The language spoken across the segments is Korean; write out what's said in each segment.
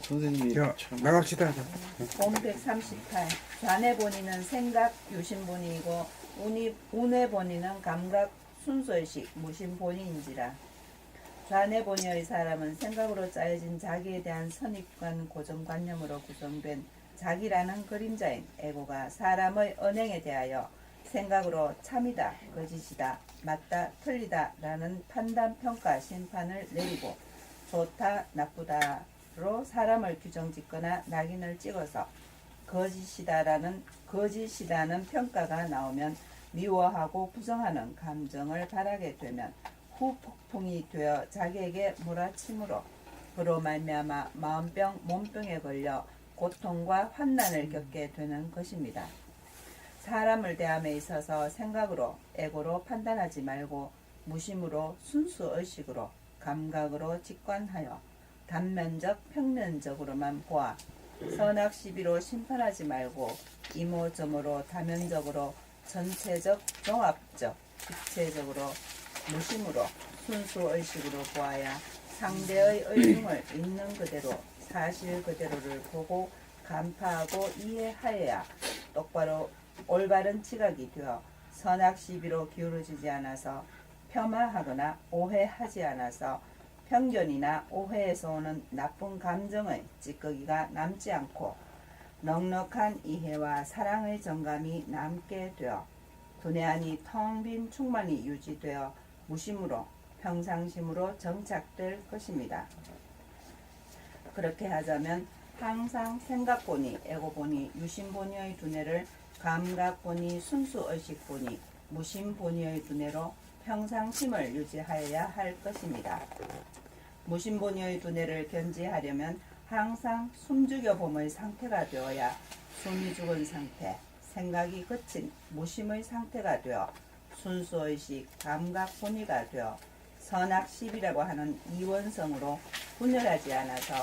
선생님이 야, 참 나갑시다. 본 138. 좌뇌 본의는 생각 유심 본의이고 우뇌 본의는 감각 순수의식 무심 본의인지라. 좌뇌 본의의 사람은 생각으로 짜여진 자기에 대한 선입관 고정관념으로 구성된 자기라는 그림자인 에고가 사람의 언행에 대하여 생각으로 참이다, 거짓이다, 맞다, 틀리다 라는 판단, 평가, 심판을 내리고 좋다, 나쁘다로 사람을 규정짓거나 낙인을 찍어서 거짓이다는 평가가 나오면 미워하고 부정하는 감정을 바라게 되면 후폭풍이 되어 자기에게 몰아침으로 그로 말미암아 마음병, 몸병에 걸려 고통과 환난을 겪게 되는 것입니다. 사람을 대함에 있어서 생각으로 에고로 판단하지 말고 무심으로 순수의식으로 감각으로 직관하여 단면적 평면적으로만 보아 선악시비로 심판하지 말고 이모저모로 다면적으로 전체적 종합적 입체적으로 무심으로 순수의식으로 보아야 상대의 의중을 있는 그대로 사실 그대로를 보고 간파하고 이해하여야 똑바로 올바른 지각이 되어 선악시비로 기울어지지 않아서 폄하하거나 오해하지 않아서 편견이나 오해에서 오는 나쁜 감정의 찌꺼기가 남지 않고 넉넉한 이해와 사랑의 정감이 남게 되어 두뇌 안이 텅 빈 충만이 유지되어 무심으로 평상심으로 정착될 것입니다. 그렇게 하자면 항상 생각본이, 에고본이, 유심본의의 두뇌를 감각본이, 순수의식본이, 무심본의의 두뇌로 평상심을 유지하여야 할 것입니다. 무심본의의 두뇌를 견지하려면 항상 숨죽여 봄의 상태가 되어야 숨이 죽은 상태, 생각이 그친 무심의 상태가 되어 순수의식, 감각본의가 되어 선악시비라고 하는 이원성으로 분열하지 않아서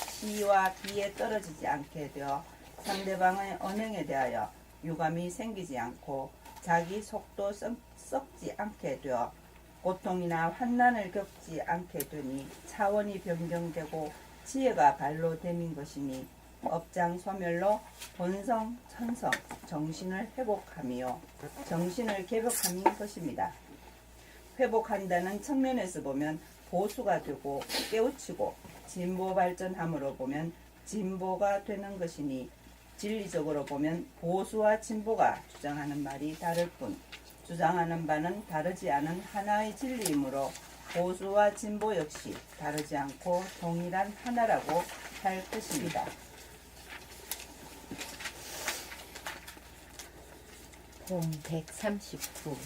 시와 비에 떨어지지 않게 되어 상대방의 언행에 대하여 유감이 생기지 않고 자기 속도 썩지 않게 되어 고통이나 환난을 겪지 않게 되니 차원이 변경되고 지혜가 발로 되는 것이니 업장소멸로 본성, 천성, 정신을 회복하며 정신을 개벽하는 것입니다. 회복한다는 측면에서 보면 보수가 되고 깨우치고 진보 발전함으로 보면 진보가 되는 것이니 진리적으로 보면 보수와 진보가 주장하는 말이 다를 뿐 주장하는 바는 다르지 않은 하나의 진리이므로 보수와 진보 역시 다르지 않고 동일한 하나라고 할 것입니다. 봄 139.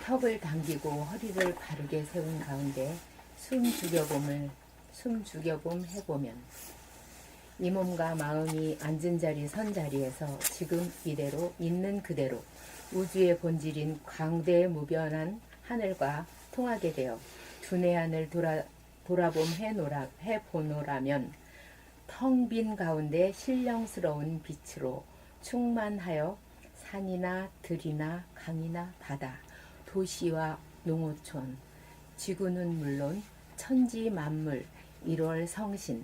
턱을 당기고 허리를 바르게 세운 가운데 숨 죽여봄 해보면 이 몸과 마음이 앉은 자리 선 자리에서 지금 이대로 있는 그대로 우주의 본질인 광대무변한 하늘과 통하게 되어 두뇌 안을 돌아봄 해보노라면 텅 빈 가운데 신령스러운 빛으로 충만하여 산이나 들이나 강이나 바다, 도시와 농어촌, 지구는 물론 천지 만물, 1월 성신,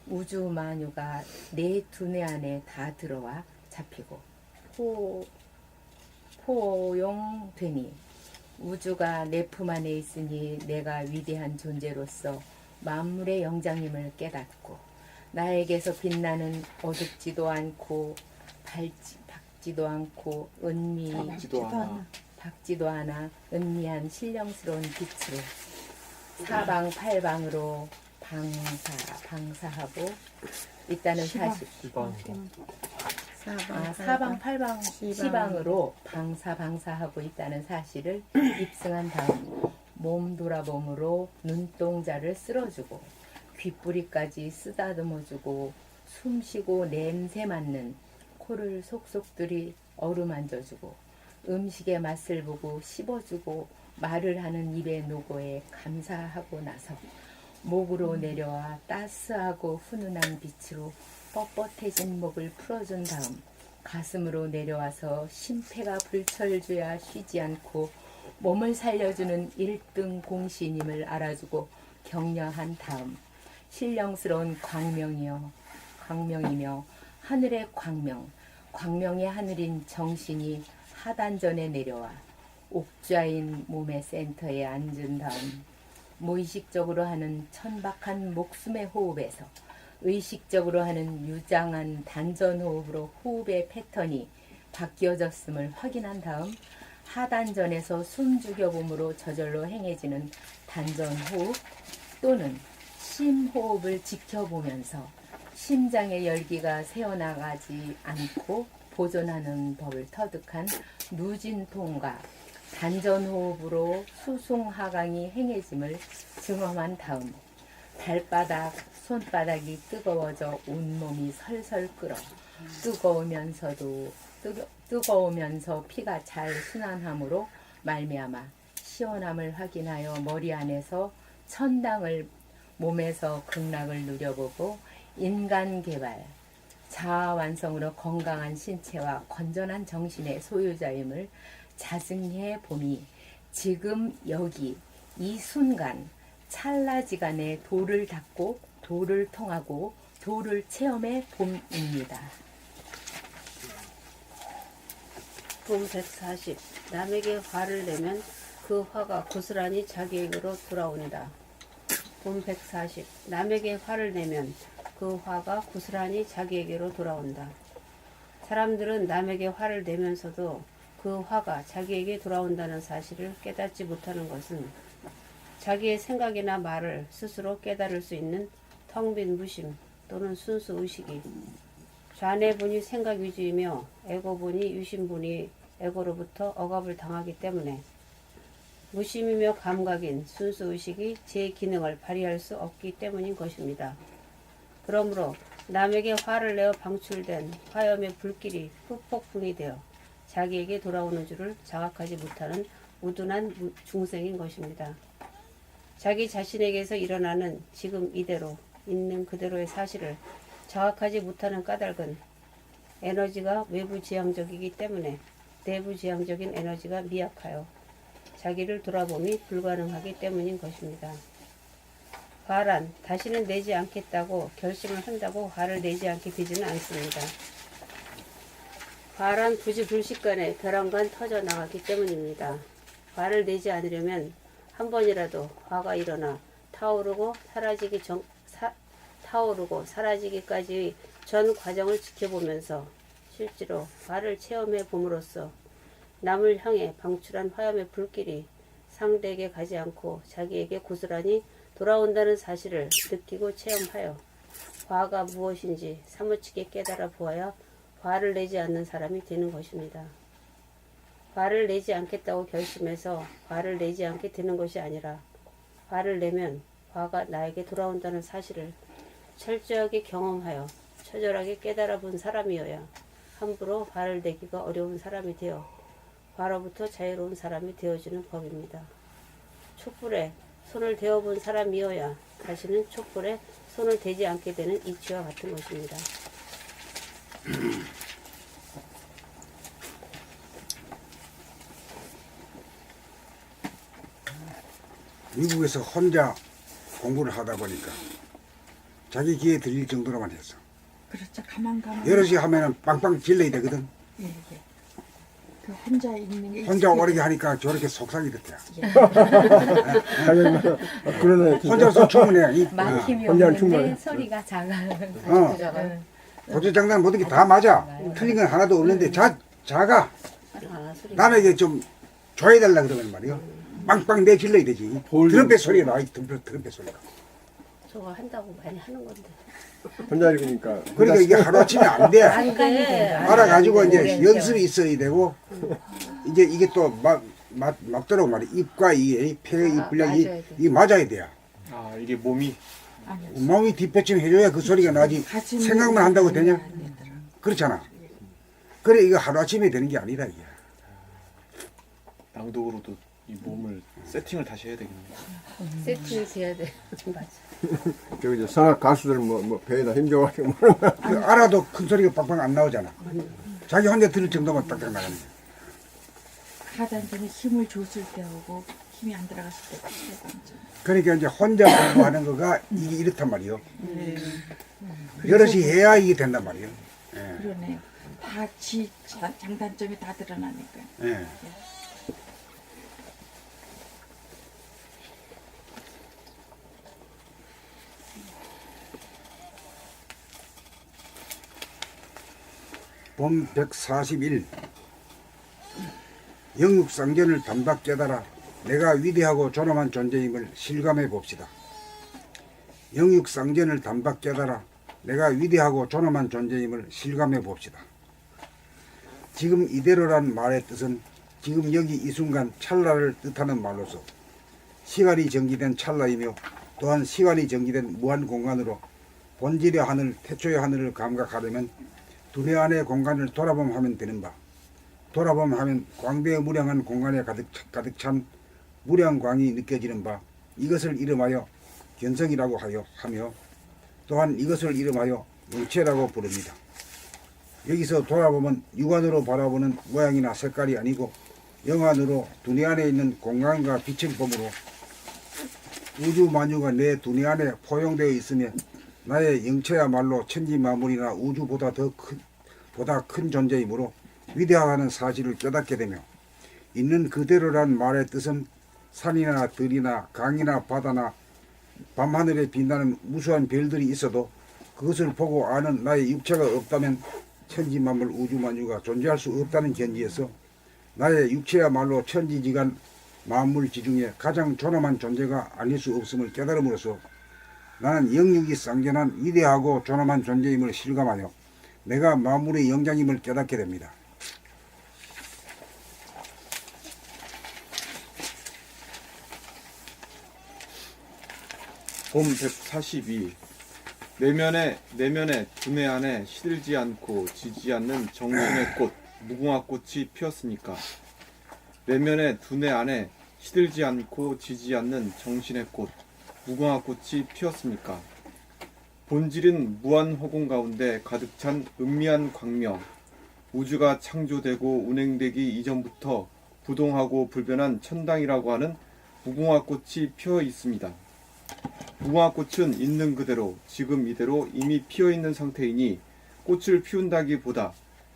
우주 만유가 내 두뇌 안에 다 들어와 잡히고 포용되니 우주가 내 품 안에 있으니 내가 위대한 존재로서 만물의 영장임을 깨닫고 나에게서 빛나는 어둡지도 않고 밝지도 않고 밝지도 않아 은미한 신령스러운 빛으로 사방팔방으로 방사하고 있다는 사실. 사방팔방 시방으로 방사하고 있다는 사실을 입증한 다음 몸 돌아봄으로 눈동자를 쓸어주고 귓뿌리까지 쓰다듬어주고 숨쉬고 냄새 맡는 코를 속속들이 어루만져주고 음식의 맛을 보고 씹어주고 말을 하는 입의 노고에 감사하고 나서 목으로 내려와 따스하고 훈훈한 빛으로 뻣뻣해진 목을 풀어준 다음 가슴으로 내려와서 심폐가 불철주야 쉬지 않고 몸을 살려주는 1등 공신임을 알아주고 격려한 다음 신령스러운 광명이며 하늘의 광명의 하늘인 정신이 하단전에 내려와 옥좌인 몸의 센터에 앉은 다음 무의식적으로 하는 천박한 목숨의 호흡에서 의식적으로 하는 유장한 단전 호흡으로 호흡의 패턴이 바뀌어졌음을 확인한 다음 하단전에서 숨 죽여봄으로 저절로 행해지는 단전 호흡 또는 심호흡을 지켜보면서 심장의 열기가 새어나가지 않고 보존하는 법을 터득한 누진통과 단전호흡으로 수송하강이 행해짐을 증험한 다음 발바닥, 손바닥이 뜨거워져 온몸이 설설 끓어 뜨거우면서 피가 잘 순환함으로 말미암아 시원함을 확인하여 머리 안에서 천당을 몸에서 극락을 누려보고 인간 개발, 자아 완성으로 건강한 신체와 건전한 정신의 소유자임을 자증해 봄이 지금 여기 이 순간 찰나지간에 도를 닦고 도를 통하고 도를 체험해 봄입니다. 봄 140. 남에게 화를 내면 그 화가 고스란히 자기에게로 돌아온다. 봄 140. 남에게 화를 내면 그 화가 고스란히 자기에게로 돌아온다. 사람들은 남에게 화를 내면서도 그 화가 자기에게 돌아온다는 사실을 깨닫지 못하는 것은 자기의 생각이나 말을 스스로 깨달을 수 있는 텅 빈 무심 또는 순수 의식이 좌뇌본이 생각 위주이며 에고본이 유심본이 에고로부터 억압을 당하기 때문에 무심이며 감각인 순수 의식이 제 기능을 발휘할 수 없기 때문인 것입니다. 그러므로 남에게 화를 내어 방출된 화염의 불길이 후폭풍이 되어 자기에게 돌아오는 줄을 자각하지 못하는 우둔한 중생인 것입니다. 자기 자신에게서 일어나는 지금 이대로 있는 그대로의 사실을 자각하지 못하는 까닭은 에너지가 외부 지향적이기 때문에 내부 지향적인 에너지가 미약하여 자기를 돌아봄이 불가능하기 때문인 것입니다. 화란 다시는 내지 않겠다고 결심을 한다고 화를 내지 않게 되지는 않습니다. 화란 부지불식간에 벼랑간 터져나가기 때문입니다. 화를 내지 않으려면 한 번이라도 화가 일어나 타오르고 사라지기까지의 전 과정을 지켜보면서 실제로 화를 체험해 봄으로써 남을 향해 방출한 화염의 불길이 상대에게 가지 않고 자기에게 고스란히 돌아온다는 사실을 느끼고 체험하여 화가 무엇인지 사무치게 깨달아 보아야 화를 내지 않는 사람이 되는 것입니다. 화를 내지 않겠다고 결심해서 화를 내지 않게 되는 것이 아니라 화를 내면 화가 나에게 돌아온다는 사실을 철저하게 경험하여 처절하게 깨달아 본 사람이어야 함부로 화를 내기가 어려운 사람이 되어 화로부터 자유로운 사람이 되어주는 법입니다. 촛불에 손을 대어본 사람이어야 다시는 촛불에 손을 대지 않게 되는 이치와 같은 것입니다. 미국에서 혼자 공부를 하다 보니까 자기 귀에 들릴 정도로만 했어. 그렇죠. 가만. 여럿이 하면은 빵빵 질러야 되거든. 예. 그 혼자 있는 게 혼자 오래 하니까 저렇게 속삭이 됐대요. 그러네. 혼자서 충분해. 막힘이 혼자는 없는데 충분해. 소리가 작아. 고추장난 모든 게 다 맞아. 틀린 건 하나도 없는데 자가 소리. 남에게 좀 줘야달라 그러면 말이요. 빵빵 내 질러야 되지. 트럼펫 소리가 나와. 트럼펫 소리가. 저거 한다고 많이 하는 건데. 혼자 읽으니까. 그러니까 이게 하루아침에 안 돼. 안 돼. 알아가지고 이제 연습이 있어야 되고 이제 이게 또 맞도록 말이야. 입과 이 폐의 이 분량이 이게 맞아야 돼요. 아 이게 몸이 몸이 뒷받침 해줘야 그 소리가 나지. 생각만 한다고 되냐? 그렇잖아. 그래 이거 하루아침에 되는 게 아니다 이게. 낭독으로도 이 몸을 세팅을 다시 해야 되겠네요. 세팅이 돼야 돼. 맞아. 저기 이제 성악 가수들 뭐 배에다 힘줘가지고 그 알아도 큰 소리가 빵빵 안 나오잖아. 자기 혼자 들을 정도만 딱딱 나가는 거야. 하단전에 힘을 줬을 때하고 힘이 안 들어갔을 때 최강점. 그러니까 이제 혼자 공부하는 거가 이게 이렇단 말이에요. 여럿이 해야 이게 된단 말이에요. 예. 그러네. 다 장단점이 다 드러나니까. 예. 본 141 영육상견을 담박 깨달아 내가 위대하고 존엄한 존재임을 실감해 봅시다. 영육상견을 담박 깨달아 내가 위대하고 존엄한 존재임을 실감해 봅시다. 지금 이대로란 말의 뜻은 지금 여기 이 순간 찰나를 뜻하는 말로서 시간이 정지된 찰나이며 또한 시간이 정지된 무한 공간으로 본질의 하늘, 태초의 하늘을 감각하려면 두뇌 안의 공간을 돌아봄하면 되는 바, 돌아봄하면 광대의 무량한 공간에 가득 찬 무량광이 느껴지는 바, 이것을 이름하여 견성이라고 하며 또한 이것을 이름하여 영체라고 부릅니다. 여기서 돌아보면 육안으로 바라보는 모양이나 색깔이 아니고 영안으로 두뇌 안에 있는 공간과 빛을 보므로 우주 만유가 내 두뇌 안에 포용되어 있으며 나의 영체야말로 천지만물이나 우주보다 보다 큰 존재이므로 위대하다는 사실을 깨닫게 되며 있는 그대로란 말의 뜻은 산이나 들이나 강이나 바다나 밤하늘에 빛나는 무수한 별들이 있어도 그것을 보고 아는 나의 육체가 없다면 천지만물 우주만유가 존재할 수 없다는 견지에서 나의 육체야말로 천지지간 만물지중에 가장 존엄한 존재가 아닐 수 없음을 깨달음으로써 나는 영육이 쌍견한 위대하고 존엄한 존재임을 실감하여 내가 만물의 영장임을 깨닫게 됩니다. 봄 142 내면에 두뇌 안에 시들지 않고 지지 않는 정신의 꽃 무궁화꽃이 피었으니까. 내면에 두뇌 안에 시들지 않고 지지 않는 정신의 꽃 무궁화꽃이 피었으니까. 본질은 무한 허공 가운데 가득 찬 은미한 광명. 우주가 창조되고 운행되기 이전부터 부동하고 불변한 천당이라고 하는 무궁화꽃이 피어 있습니다. 무궁화꽃은 있는 그대로 지금 이대로 이미 피어있는 상태이니 꽃을 피운다기보다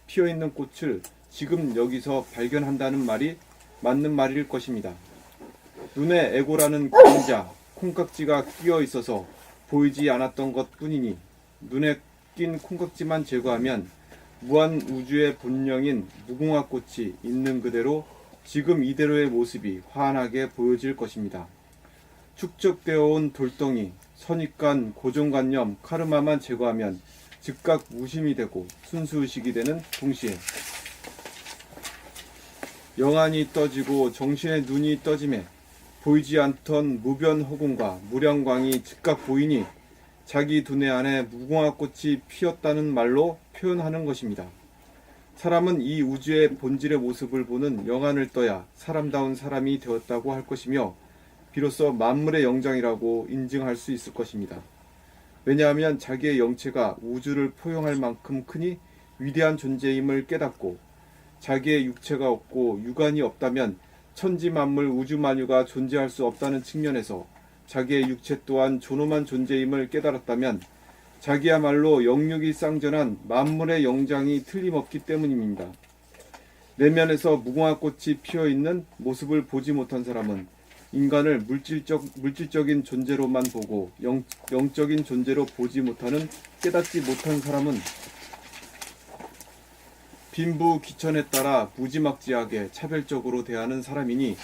피어있는 꽃을 지금 여기서 발견한다는 말이 맞는 말일 것입니다. 눈에 애고라는 그림자, 콩깍지가 끼어 있어서 보이지 않았던 것 뿐이니 눈에 낀 콩깍지만 제거하면 무한 우주의 본령인 무궁화꽃이 있는 그대로 지금 이대로의 모습이 환하게 보여질 것입니다. 축적되어 온 돌덩이, 선입관, 고정관념, 카르마만 제거하면 즉각 무심이 되고 순수의식이 되는 동시에 영안이 떠지고 정신의 눈이 떠짐에 보이지 않던 무변 허공과 무량광이 즉각 보이니 자기 두뇌 안에 무궁화꽃이 피었다는 말로 표현하는 것입니다. 사람은 이 우주의 본질의 모습을 보는 영안을 떠야 사람다운 사람이 되었다고 할 것이며 비로소 만물의 영장이라고 인증할 수 있을 것입니다. 왜냐하면 자기의 영체가 우주를 포용할 만큼 크니 위대한 존재임을 깨닫고 자기의 육체가 없고 육안이 없다면 천지만물 우주만유가 존재할 수 없다는 측면에서 자기의 육체 또한 존엄한 존재임을 깨달았다면 자기야말로 영육이 쌍전한 만물의 영장이 틀림없기 때문입니다. 내면에서 무궁화꽃이 피어있는 모습을 보지 못한 사람은 인간을 물질적인 존재로만 보고 영적인 존재로 보지 못하는 깨닫지 못한 사람은 빈부 귀천에 따라 무지막지하게 차별적으로 대하는 사람이니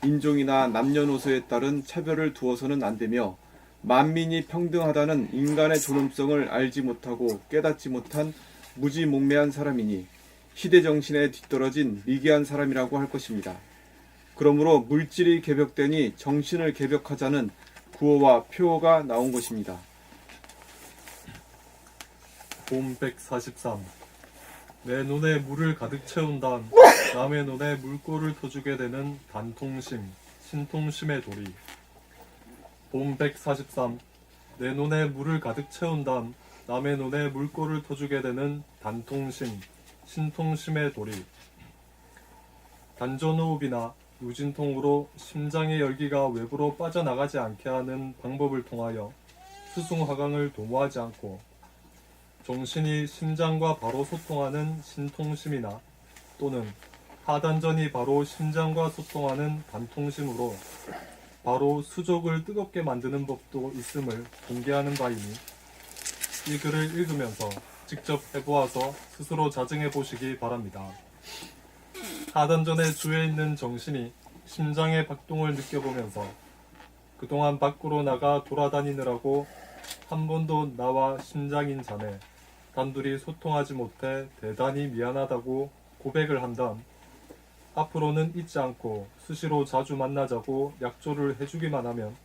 인종이나 남녀노소에 따른 차별을 두어서는 안되며 만민이 평등하다는 인간의 존엄성을 알지 못하고 깨닫지 못한 무지몽매한 사람이니 시대정신에 뒤떨어진 미개한 사람이라고 할 것입니다. 그러므로 물질이 개벽되니 정신을 개벽하자는 구호와 표어가 나온 것입니다. 봄 143 내 눈에 물을 가득 채운 다음 남의 눈에 물꼬를 터주게 되는 단통심, 신통심의 도리. 봄 143 내 눈에 물을 가득 채운 다음 남의 눈에 물꼬를 터주게 되는 단통심, 신통심의 도리. 단전호흡이나 유진통으로 심장의 열기가 외부로 빠져나가지 않게 하는 방법을 통하여 수승화강을 도모하지 않고 정신이 심장과 바로 소통하는 신통심이나 또는 하단전이 바로 심장과 소통하는 단통심으로 바로 수족을 뜨겁게 만드는 법도 있음을 공개하는 바이니 이 글을 읽으면서 직접 해보아서 스스로 자증해 보시기 바랍니다. 하단전의 주에 있는 정신이 심장의 박동을 느껴보면서 그동안 밖으로 나가 돌아다니느라고 한 번도 나와 심장인 자네 단둘이 소통하지 못해 대단히 미안하다고 고백을 한 다음 앞으로는 잊지 않고 수시로 자주 만나자고 약조를 해주기만 하면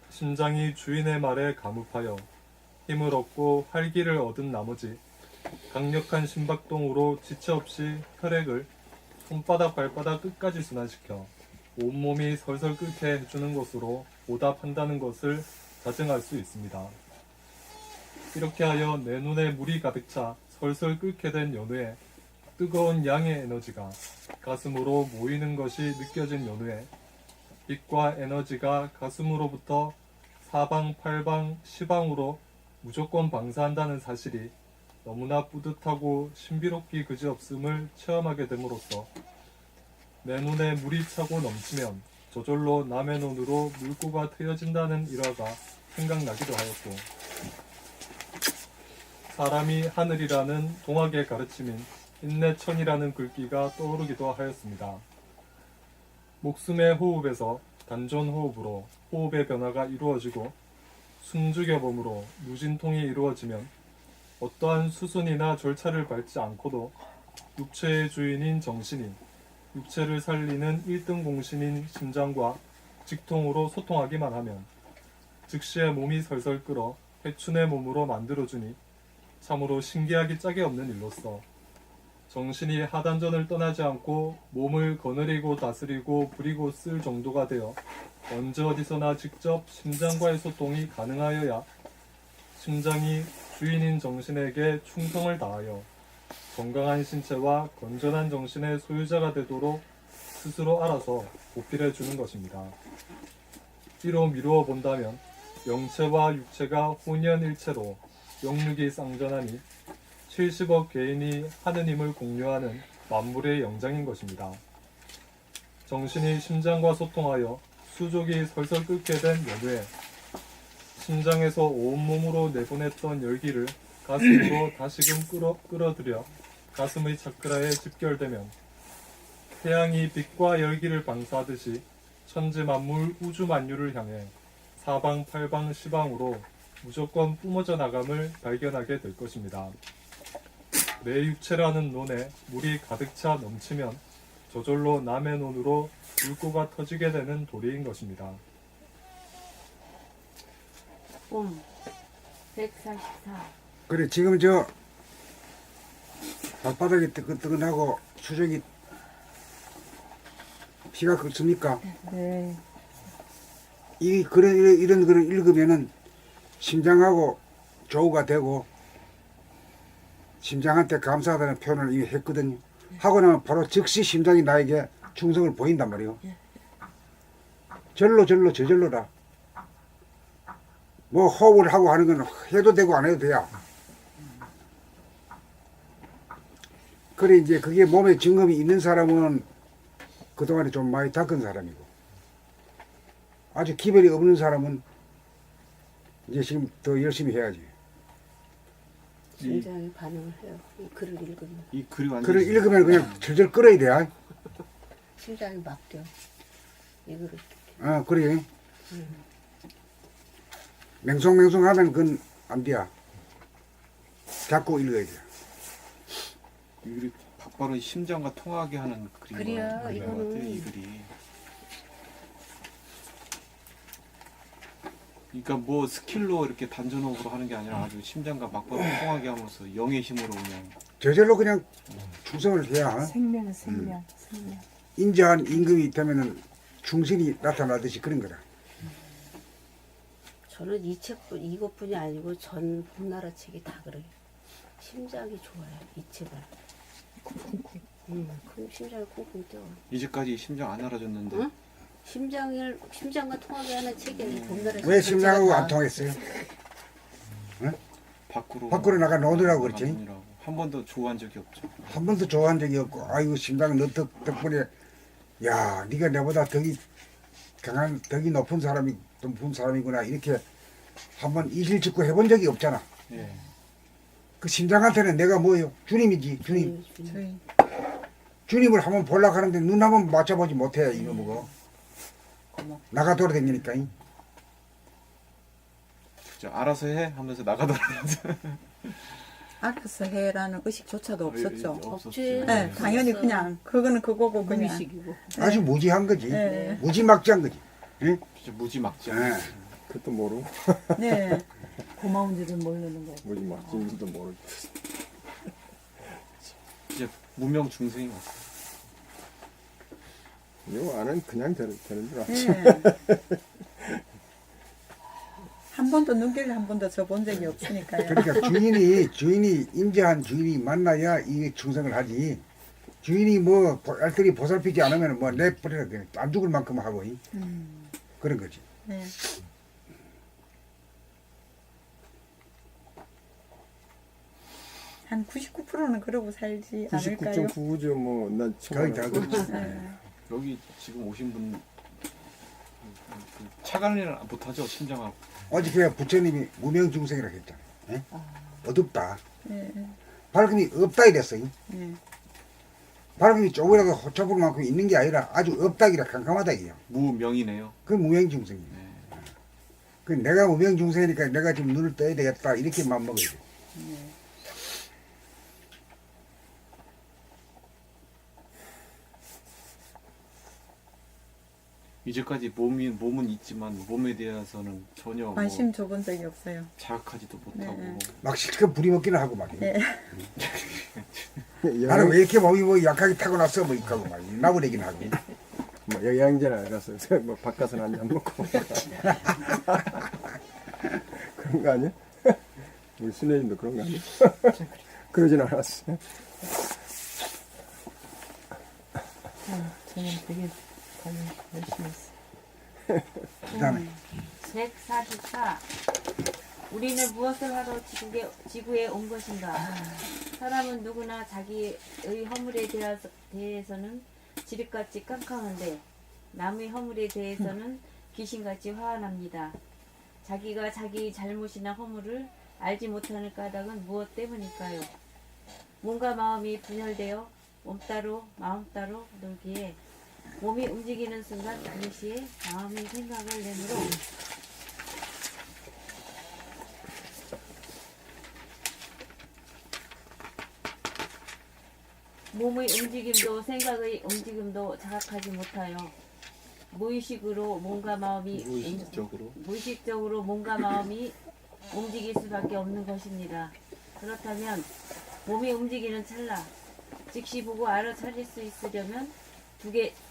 심장이 주인의 말에 감흡하여 힘을 얻고 활기를 얻은 나머지 강력한 심박동으로 지체 없이 혈액을 손바닥 발바닥 끝까지 순환시켜 온몸이 설설 끓게 해주는 것으로 보답한다는 것을 자증할 수 있습니다. 이렇게 하여 내 눈에 물이 가득 차 설설 끓게 된 연후에 뜨거운 양의 에너지가 가슴으로 모이는 것이 느껴진 연후에 빛과 에너지가 가슴으로부터 사방, 팔방, 시방으로 무조건 방사한다는 사실이 너무나 뿌듯하고 신비롭기 그지없음을 체험하게 됨으로써 내 눈에 물이 차고 넘치면 저절로 남의 눈으로 물고가 트여진다는 일화가 생각나기도 하였고 사람이 하늘이라는 동학의 가르침인 인내천이라는 글귀가 떠오르기도 하였습니다. 목숨의 호흡에서 단전호흡으로 호흡의 변화가 이루어지고 숨죽여봄으로 무진통이 이루어지면 어떠한 수순이나 절차를 밟지 않고도 육체의 주인인 정신이 육체를 살리는 1등 공신인 심장과 직통으로 소통하기만 하면 즉시에 몸이 설설 끓어 회춘의 몸으로 만들어주니 참으로 신기하기 짝이 없는 일로서 정신이 하단전을 떠나지 않고 몸을 거느리고 다스리고 부리고 쓸 정도가 되어 언제 어디서나 직접 심장과의 소통이 가능하여야 심장이 주인인 정신에게 충성을 다하여 건강한 신체와 건전한 정신의 소유자가 되도록 스스로 알아서 보필해 주는 것입니다. 이로 미루어 본다면 영체와 육체가 혼연일체로 영육이 쌍전하니 70억 개인이 하느님을 공유하는 만물의 영장인 것입니다. 정신이 심장과 소통하여 수족이 설설 끓게 된 연후에 심장에서 온몸으로 내보냈던 열기를 가슴으로 다시금 끌어들여 가슴의 차크라에 집결되면 태양이 빛과 열기를 방사하듯이 천지만물 우주만유를 향해 사방팔방 시방으로 무조건 뿜어져 나감을 발견하게 될 것입니다. 내 육체라는 논에 물이 가득 차 넘치면 저절로 남의 논으로 물고가 터지게 되는 도리인 것입니다. 봄 144. 그래 지금 저 발바닥이 뜨끈뜨끈하고 수족이 피가 끓습니까? 네. 이런 글을 읽으면은 심장하고 조우가 되고 심장한테 감사하다는 표현을 이미 했거든요. 하고 나면 바로 즉시 심장이 나에게 충성을 보인단 말이에요. 저절로라. 뭐 호흡을 하고 하는 건 해도 되고 안 해도 돼야. 그래 이제 그게 몸에 증거이 있는 사람은 그동안에 좀 많이 닦은 사람이고 아주 기별이 없는 사람은 이제 지금 더 열심히 해야지. 심장이 반응을 해요. 이 글을 읽으면 이 글이 완전 글을 읽으면 그냥 절절 끌어야 돼. 심장이 막 뛰어. 이 글을 그래. 맹송맹송 하면 그건 안 돼. 잡고 읽어야 돼. 이 글이 바로 심장과 통하게 하는 글이야, 그림 이거는. 같아요. 이 글이. 그러니까 뭐 스킬로 이렇게 단전호흡으로 하는 게 아니라 아주 심장과 막바로 통하게 하면서 영의 힘으로 그냥 저절로 그냥 충성을 해야. 생명은 생명. 인자한 임금이 되면은 충신이 나타나듯이 그런 거다. 저는 이 책뿐 이것뿐이 아니고 전 봄나라 책이 다 그래요. 심장이 좋아요. 이 책은. 그럼 심장이 쿵쿵 뛰어. 이제까지 심장 안 알아줬는데 응? 심장과 통하게 하는 책이 봄날에 왜 심장하고 안 통했어요? 밖으로 나가 노느라고 그랬지? 노느라고. 한 번도 좋아한 적이 없죠. 한 번도 좋아한 적이 없고, 아이고 심장은 너 덕분에, 야, 네가 내보다 덕이 높은 사람이구나, 이렇게 한번 이실직고 해본 적이 없잖아. 예. 그 심장한테는 내가 뭐예요? 주님이지, 주님. 저희 주님을 한번 보려고 하는데 눈 한번 맞춰보지 못해, 이거 뭐고. 나가 돌아다니니까. 그죠. 알아서 해 하면서 나가더라고요. 알아서 해라는 의식조차도 없었죠. 없지. 네, 당연히 없어. 그냥 그거는 그거고 그냥. 무의식이고. 아주 무지한 거지. 네. 무지막지한 거지. 응? 진짜 무지막지. 네. 그것도 모르고 네. 고마운지도 모르는 거고. 뭐지 막진지도 모르고. 이제 무명 중생이 왔어. 이거 안은 그냥 되는 줄 알았지. 네. 한 번도 눈길을 한 번도 져본 적이 없으니까요. 그러니까 주인이 임재한 주인이 만나야 이 충성을 하지. 주인이 뭐 알뜰히 보살피지 않으면 뭐 내버려 안 죽을 만큼 하고 그런 거지. 네. 한 99%는 그러고 살지 않을까요? 99.9죠 뭐난 거의 다 그렇지. 네. 여기 지금 오신 분 차관리는 못하죠. 심장하고. 어저께 부처님이 무명중생이라고 했잖아. 예? 어둡다. 네. 밝음이 없다 이랬어. 네. 밝음이 조금이라도 호초볼 만큼 있는 게 아니라 아주 없다기라 캄캄하다 이요. 무명이네요. 그 무명중생이야. 그 내가 무명중생이니까 내가 지금 눈을 떠야 되겠다 이렇게 마음먹어야 돼. 이제까지 몸은 있지만 몸에 대해서는 전혀 뭐 관심 줘본 적이 없어요. 자각하지도 못하고 네. 막 실컷 부리먹기는 하고 말이야. 네. 나는 왜 이렇게 몸이 뭐 약하게 타고났어 뭐 이렇게 하고 말이야. 나부리긴 하고. 뭐 영양제나 알아서 뭐 바깥은 한잔 먹고 그런 거 아니야? 우리 순애님도 그런 거 아니야? 그러진 않았어. 저는 되게 관리 열심히 했어요. 그다음에 144. 우리는 무엇을 하러 지구에 온 것인가? 사람은 누구나 자기의 허물에 대해서는 지륵같이 깜깜한데 남의 허물에 대해서는 귀신같이 화환합니다. 자기가 자기 잘못이나 허물을 알지 못하는 까닭은 무엇 때문일까요? 몸과 마음이 분열되어 몸 따로 마음 따로 놀기에 몸이 움직이는 순간 동시에 마음이 생각을 내므로 몸의 움직임도 생각의 움직임도 자각하지 못하여 무의식으로 몸과 마음이 무의식적으로 몸과 마음이 움직일 수밖에 없는 것입니다. 그렇다면 몸이 움직이는 찰나 즉시 보고 알아차릴 수 있으려면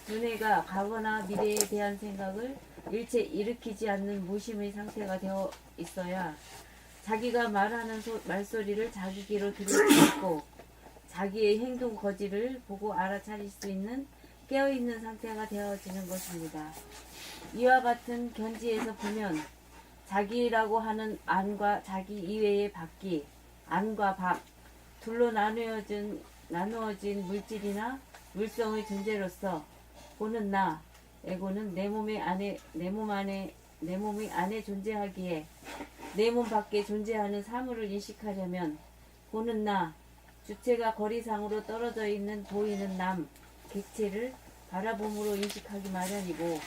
두뇌가 과거나 미래에 대한 생각을 일체 일으키지 않는 무심의 상태가 되어 있어야 자기가 말하는 말소리를 자기 귀로 들을 수 있고 자기의 행동 거지를 보고 알아차릴 수 있는 깨어있는 상태가 되어지는 것입니다. 이와 같은 견지에서 보면 자기라고 하는 안과 자기 이외의 밖이 안과 밖 둘로 나누어진 물질이나 물성의 존재로서 보는 나 에고는 내 몸 안에 존재하기에 내 몸 밖에 존재하는 사물을 인식하려면 보는 나 주체가 거리상으로 떨어져 있는 보이는 남 객체를 바라봄으로 인식하기 마련이고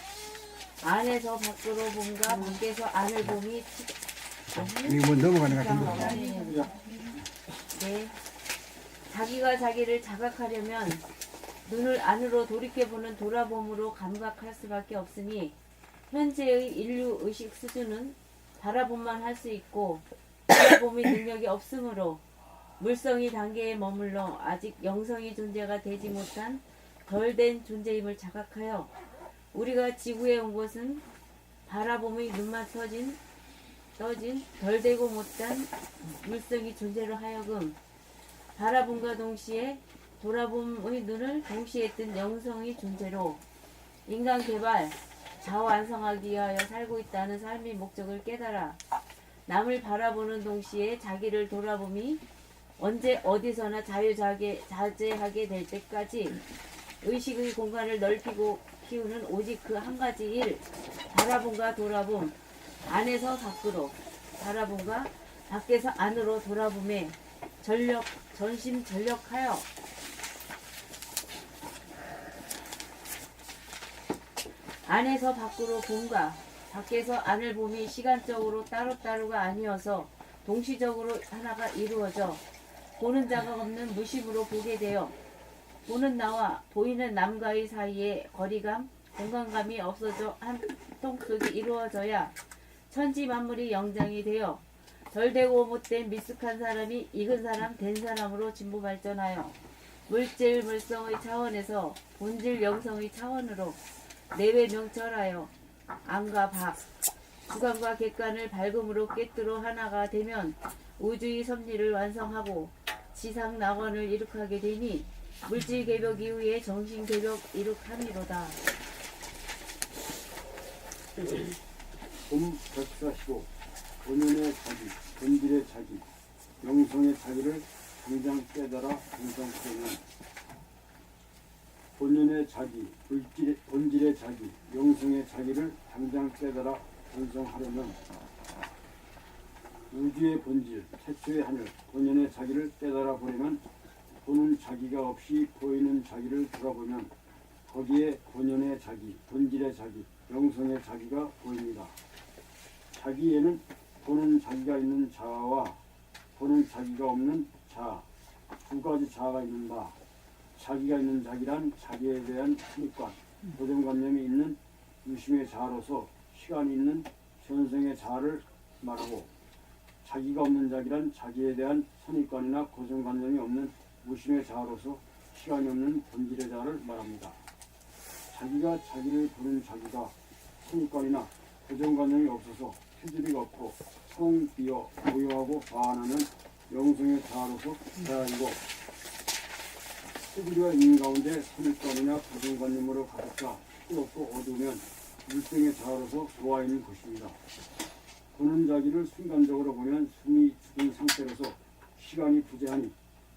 안에서 밖으로 봄과 밖에서 안을 봄이 이거 뭐 넘어가는 것 같은데. 네. 자기가 자기를 자각하려면 눈을 안으로 돌이켜보는 돌아봄으로 감각할 수밖에 없으니 현재의 인류 의식 수준은 바라봄만 할 수 있고 바라봄의 능력이 없으므로 물성이 단계에 머물러 아직 영성의 존재가 되지 못한 덜 된 존재임을 자각하여 우리가 지구에 온 것은 바라봄의 눈만 떠진 덜 되고 못한 물성의 존재로 하여금 바라봄과 동시에 돌아봄의 눈을 동시에 뜬 영성의 존재로 인간 개발, 자아 완성하기 위하여 살고 있다는 삶의 목적을 깨달아 남을 바라보는 동시에 자기를 돌아봄이 언제 어디서나 자제하게 될 때까지 의식의 공간을 넓히고 키우는 오직 그 한 가지 일, 바라봄과 돌아봄, 안에서 밖으로 바라봄과 밖에서 안으로 돌아봄에 전심전력하여 안에서 밖으로 봄과 밖에서 안을 봄이 시간적으로 따로따로가 아니어서 동시적으로 하나가 이루어져 보는 자가 없는 무심으로 보게 되어 보는 나와 보이는 남과의 사이에 거리감, 공간감이 없어져 한 통속이 이루어져야 천지 만물이 영장이 되어 덜되고 못된 미숙한 사람이 익은 사람, 된 사람으로 진보 발전하여 물질 물성의 차원에서 본질 영성의 차원으로 내외 명철하여 안과 밖, 주관과 객관을 밝음으로 꿰뚫어 하나가 되면 우주의 섭리를 완성하고 지상 낙원을 이룩하게 되니 물질 개벽 이후에 정신 개벽 이룩함이로다. 봄 145 본연의 자기, 본질의 자기, 영성의 자기를 당장 깨달아 분성하려면 본연의 자기, 본질의 자기, 영성의 자기를 당장 깨달아 분성하려면 우주의 본질, 태초의 하늘, 본연의 자기를 깨달아 보려면 보는 자기가 없이 보이는 자기를 돌아보면 거기에 본연의 자기, 본질의 자기, 영성의 자기가 보입니다. 자기에는 보는 자기가 있는 자아와 보는 자기가 없는 자아, 두 가지 자아가 있는다. 자기가 있는 자기란 자기에 대한 선입관, 고정관념이 있는 유심의 자아로서 시간이 있는 현생의 자아를 말하고, 자기가 없는 자기란 자기에 대한 선입관이나 고정관념이 없는 무심의 자아로서 시간이 없는 본질의 자아를 말합니다. 자기가 자기를 보는 자기가 선입관이나 고정관념이 없어서 표준이 없고 성 비어 고요하고 과한하는 영성의 자아로서 자아이고, 표준과 있는 가운데 선입관이나 고정관념으로 가득차 뜨겁고 어두우면 물성의 자아로서 좋아 있는 것입니다. 보는 자기를 순간적으로 보면 숨이 죽은 상태로서 시간이 부재하니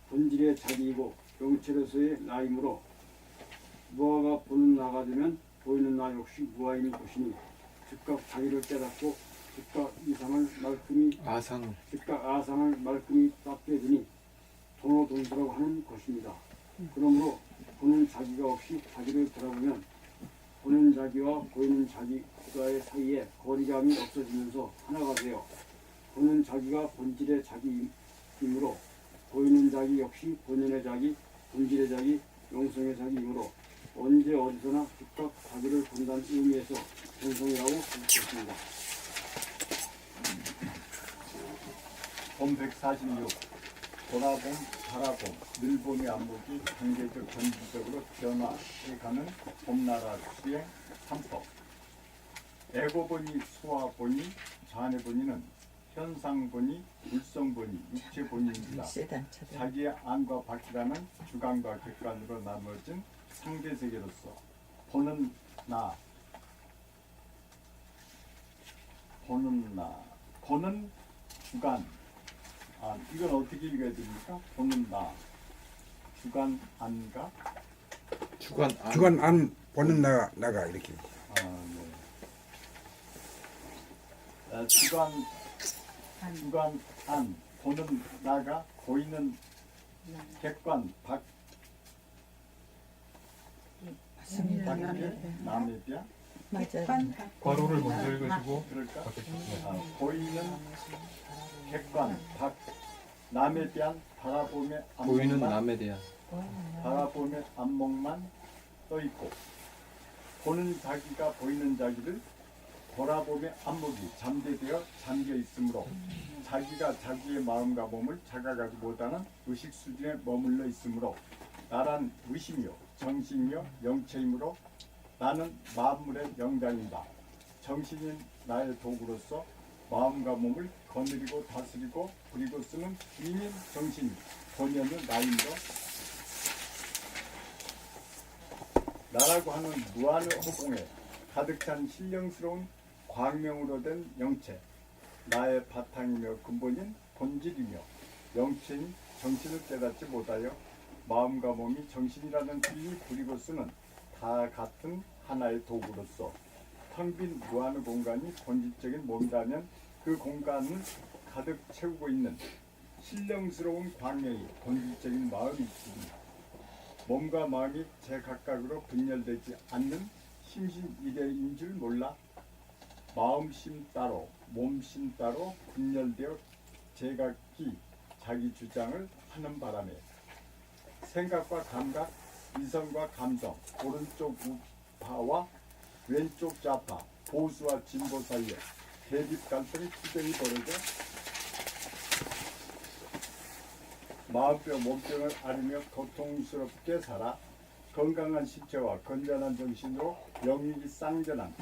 본질의 자기이고 영체로서의 나이므로 무아가 보는 나가 되면 보이는 나 역시 무아인 것이니 즉각 자기를 깨닫고 즉각 아상을 말끔히 닦게 되니 동호동수라고 하는 것입니다. 그러므로 보는 자기가 없이 자기를 돌아보면 보는 자기와 보이는 자기와의 사이에 거리감이 없어지면서 하나가 되어 보는 자기가 본질의 자기이므로 보이는 자기 역시 본연의 자기, 본질의 자기, 영성의 자기이므로 언제 어디서나 즉각 자기를 본다는 의미에서 본성이라고 부르겠습니다. 봄 146 돌아봄, 바라봄, 늘봄의 안목이 단계적 전지적으로 변화해가는 봄나라 수행 3법. 애고보니, 수화보니, 잔해보니는 현상보니, 물성보니, 육체보니입니다. 자기의 안과 밖이라는 주관과 객관으로 나눠진 상대세계로서 보는 주관, 이건 어떻게 읽어야 됩니까? 보는 나, 주관 안가? 주관 안 보는 나가 이렇게. 네. 주관 안 보는 나가 보이는 객관 밖 남의 뼈 맞아요. 괄호를 먼저 읽으시고 그럴까? 보이는 객관 밖 남에 대한 바라봄의 보이는 안목만 남에 대한 바라봄의 안목만 떠 있고 보는 자기가 보이는 자기를 돌아봄의 안목이 잠재되어 잠겨 있으므로 자기가 자기의 마음과 몸을 자각하지 못하는 의식 수준에 머물러 있으므로 나란 의심이요 정신이요 영체이므로 나는 만물의 영장이다. 정신인 나의 도구로서 마음과 몸을 거느리고 다스리고 부리고 쓰는 힘인 정신이 본연의 나이므로 나라고 하는 무한의 허공에 가득 찬 신령스러운 광명으로 된 영체, 나의 바탕이며 근본인 본질이며 영체인 정신을 깨닫지 못하여 마음과 몸이 정신이라는 비위 부리고 쓰는 다 같은 하나의 도구로서 텅 빈 무한의 공간이 본질적인 몸이라면 그 공간을 가득 채우고 있는 신령스러운 광명이 본질적인 마음이지, 몸과 마음이 제각각으로 분열되지 않는 심신일체인 줄 몰라 마음심 따로 몸심 따로 분열되어 제각기 자기 주장을 하는 바람에 생각과 감각, 이성과 감성, 오른쪽 우파와 왼쪽 좌파, 보수와 진보 사이에 대립 갈등이 투쟁이 벌어져 마음병, 몸병을 앓으며 고통스럽게 살아 건강한 신체와 건전한 정신으로 영육이 쌍전한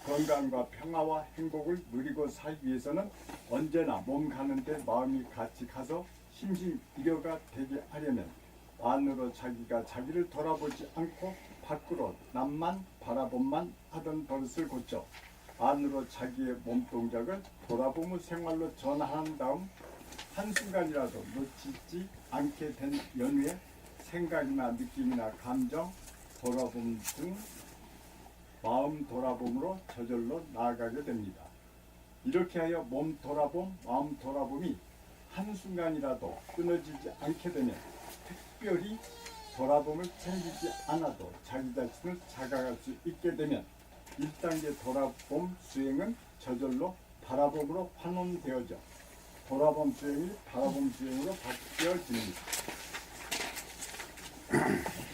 건강과 평화와 행복을 누리고 살기 위해서는 언제나 몸 가는데 마음이 같이 가서 심신일여가 되게 하려면 안으로 자기가 자기를 돌아보지 않고 밖으로 남만 바라본만 하던 버릇을 고쳐 안으로 자기의 몸동작을 돌아보며 생활로 전환한 다음 한순간이라도 놓치지 않게 된 연후에 생각이나 느낌이나 감정, 돌아봄 등 마음 돌아봄으로 저절로 나아가게 됩니다. 이렇게 하여 몸 돌아봄, 마음 돌아봄이 한순간이라도 끊어지지 않게 되면 특별히 돌아봄을 챙기지 않아도 자기 자신을 자각할 수 있게 되면 1단계 돌아봄 수행은 저절로 바라봄으로 환원되어져 돌아봄 수행이 바라봄 수행으로 바뀌어집니다.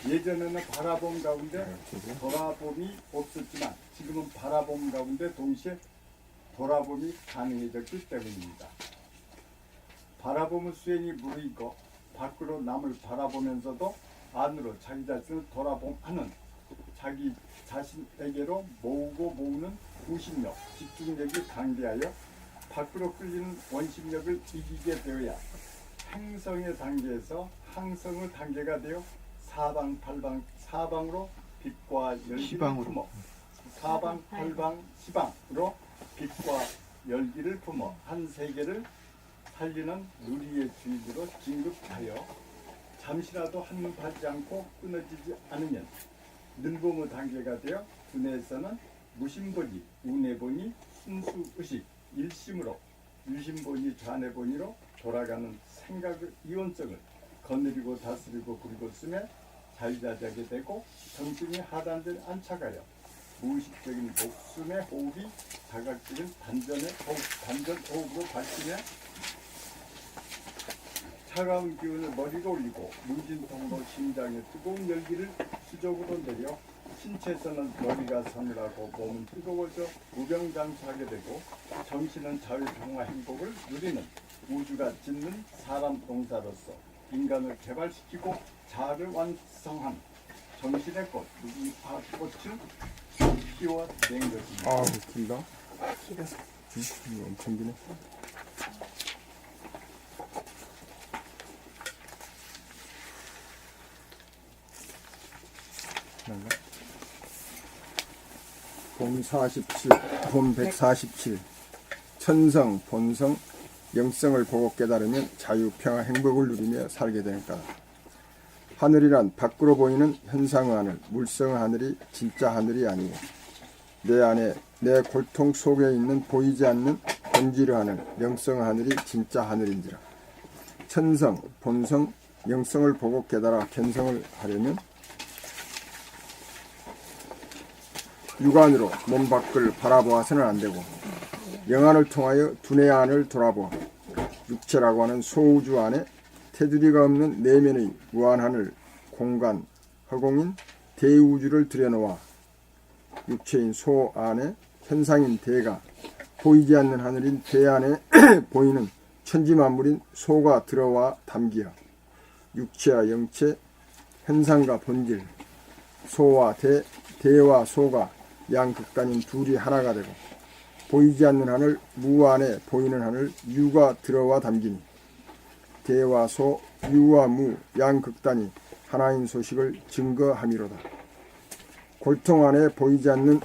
예전에는 바라봄 가운데 돌아봄이 없었지만 지금은 바라봄 가운데 동시에 돌아봄이 가능해졌기 때문입니다. 바라봄의 수행이 무르익고 밖으로 남을 바라보면서도 안으로 자기 자신을 돌아봄하는 자기 자신에게로 모으는 구심력, 집중력이 강대하여 밖으로 끌리는 원심력을 이기게 되어야 행성의 단계에서 항성의 단계가 되어 사방으로 빛과 열기를 품어 사방팔방 빛과 열기를 품어 한 세계를 살리는 누리의 주인으로 진급하여 잠시라도 한눈 팔지 않고 끊어지지 않으면 늘봄의 단계가 되어 두뇌에서는 무심보니, 우뇌보니, 순수의식, 일심으로 유심보니, 좌뇌보니로 돌아가는 생각의 이원성을 거느리고 다스리고 부리고 쓰며 자유자재하게 되고 정신이 하단된 안착하여 무의식적인 목숨의 호흡이 자각적인 단전 호흡으로 밝히며 차가운 기운을 머리로 올리고 무진통으로 심장에 뜨거운 열기를 수족으로 내려 신체에서는 머리가 서늘하고 몸은 뜨거워져 무병장수하게 되고 정신은 자유평화 행복을 누리는 우주가 짓는 사람 동사로서 인간을 개발시키고 자아를 완성한 정신의 꽃, 무궁화꽃을 피워낸 것입니다. 아우 길다. 이거 엄청 기네. 봄 47, 봄 147. 천성, 본성, 영성을 보고 깨달으면 자유, 평화, 행복을 누리며 살게 되는 까닭. 하늘이란 밖으로 보이는 현상의 하늘, 물성의 하늘이 진짜 하늘이 아니고 내 안에 내 골통 속에 있는 보이지 않는 본질의 하늘, 영성의 하늘이 진짜 하늘인지라. 천성, 본성, 영성을 보고 깨달아 견성을 하려면 육안으로 몸 밖을 바라보아서는 안되고 영안을 통하여 두뇌 안을 돌아보아 육체라고 하는 소우주 안에 테두리가 없는 내면의 무한하늘, 공간, 허공인 대우주를 들여놓아 육체인 소 안에 현상인 대가, 보이지 않는 하늘인 대 안에 보이는 천지만물인 소가 들어와 담기어 육체와 영체, 현상과 본질, 소와 대, 대와 소가 양극단인 둘이 하나가 되고 보이지 않는 하늘, 무 안에 보이는 하늘, 유가 들어와 담기니 대와 소, 유와 무, 양극단이 하나인 소식을 증거함이로다. 골통 안에 보이지 않는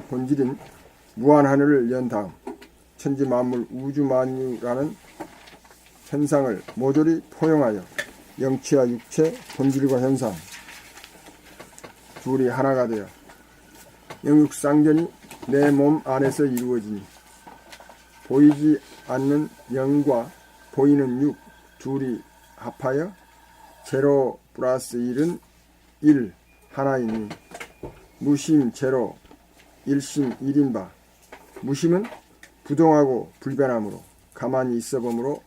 본질인 무한하늘을 연 다음 천지 만물 우주 만유라는 현상을 모조리 포용하여 영치와 육체, 본질과 현상 둘이 하나가 되어 영육상전이 내 몸 안에서 이루어지니 보이지 않는 영과 보이는 육 둘이 합하여 제로 플러스 1은 1 하나이니 무심 제로 일심 1인 바 무심은 부동하고 불변함으로 가만히 있어 보므로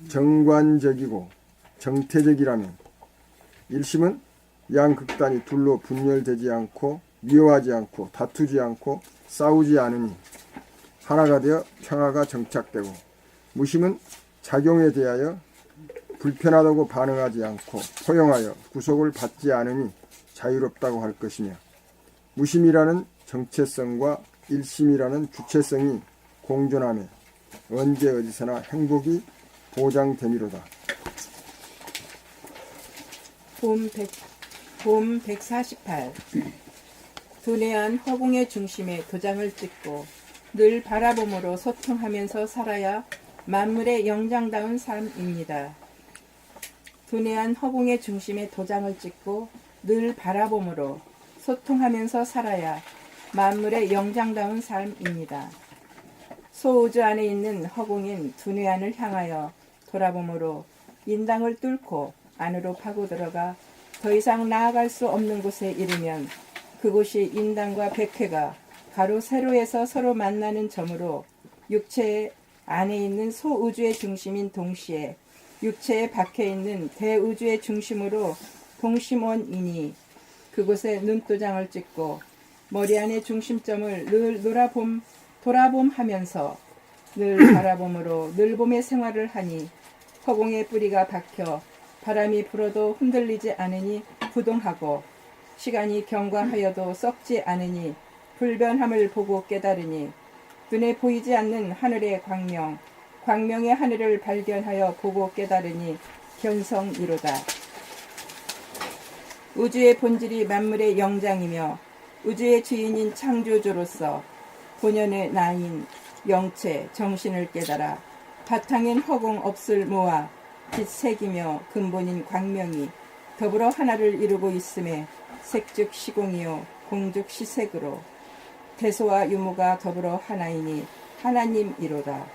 정관적이고 정태적이라면 일심은 양극단이 둘로 분열되지 않고 미워하지 않고 다투지 않고 싸우지 않으니 하나가 되어 평화가 정착되고 무심은 작용에 대하여 불편하다고 반응하지 않고 포용하여 구속을 받지 않으니 자유롭다고 할 것이며 무심이라는 정체성과 일심이라는 주체성이 공존하며 언제 어디서나 행복이 보장되미로다. 봄 148. 두뇌한 허공의 중심에 도장을 찍고 늘 바라봄으로 소통하면서 살아야 만물의 영장다운 삶입니다. 두뇌한 허공의 중심에 도장을 찍고 늘 바라봄으로 소통하면서 살아야 만물의 영장다운 삶입니다. 소우주 안에 있는 허공인 두뇌안을 향하여 돌아봄으로 인당을 뚫고 안으로 파고들어가 더 이상 나아갈 수 없는 곳에 이르면 그곳이 인당과 백회가 가로 세로에서 서로 만나는 점으로 육체 안에 있는 소우주의 중심인 동시에 육체에 박혀 있는 대우주의 중심으로 동심원이니 그곳에 눈도장을 찍고 머리 안의 중심점을 늘 돌아봄하면서 늘 바라봄으로 늘 봄의 생활을 하니 허공에 뿌리가 박혀 바람이 불어도 흔들리지 않으니 부동하고 시간이 경과하여도 썩지 않으니 불변함을 보고 깨달으니 눈에 보이지 않는 하늘의 광명의 하늘을 발견하여 보고 깨달으니 견성이로다. 우주의 본질이 만물의 영장이며 우주의 주인인 창조주로서 본연의 나인 영체 정신을 깨달아 바탕인 허공 없을 모아 빛 색이며 근본인 광명이 더불어 하나를 이루고 있음에 색즉 시공이요 공즉 시색으로 대소와 유무가 더불어 하나이니 하나님이로다.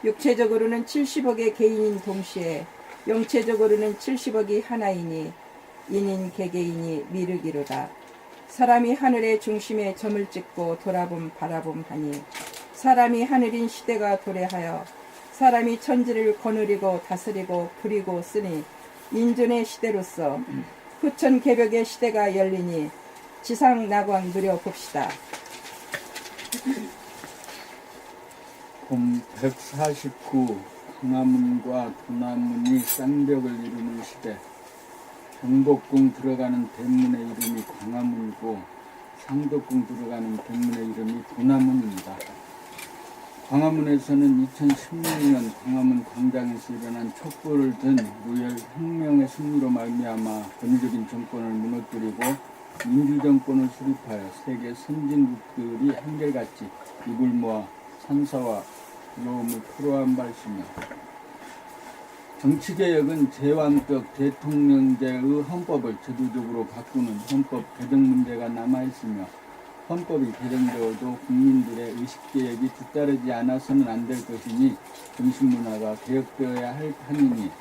육체적으로는 70억의 개인인 동시에 영체적으로는 70억이 하나이니 인인 개개인이 미륵이로다. 사람이 하늘의 중심에 점을 찍고 바라봄하니 사람이 하늘인 시대가 도래하여 사람이 천지를 거느리고 다스리고 부리고 쓰니 인존의 시대로서 후천개벽의 시대가 열리니 지상낙원 누려봅시다. 봄 149 광화문과 두나문이 쌍벽을 이루는 시대. 경복궁 들어가는 대문의 이름이 광화문이고 상덕궁 들어가는 대문의 이름이 두나문입니다. 광화문에서는 2016년 광화문 광장에서 일어난 촛불을 든 무혈 혁명의 승리로 말미암아 권위적인 정권을 무너뜨리고 민주정권을 수립하여 세계 선진국들이 한결같이 입을 모아 찬사와 부러움을 토로한 발시며 정치개혁은 제왕적 대통령제의 헌법을 제도적으로 바꾸는 헌법 개정 문제가 남아있으며 헌법이 개정되어도 국민들의 의식개혁이 뒤따르지 않아서는 안 될 것이니 정신문화가 개혁되어야 할 판이니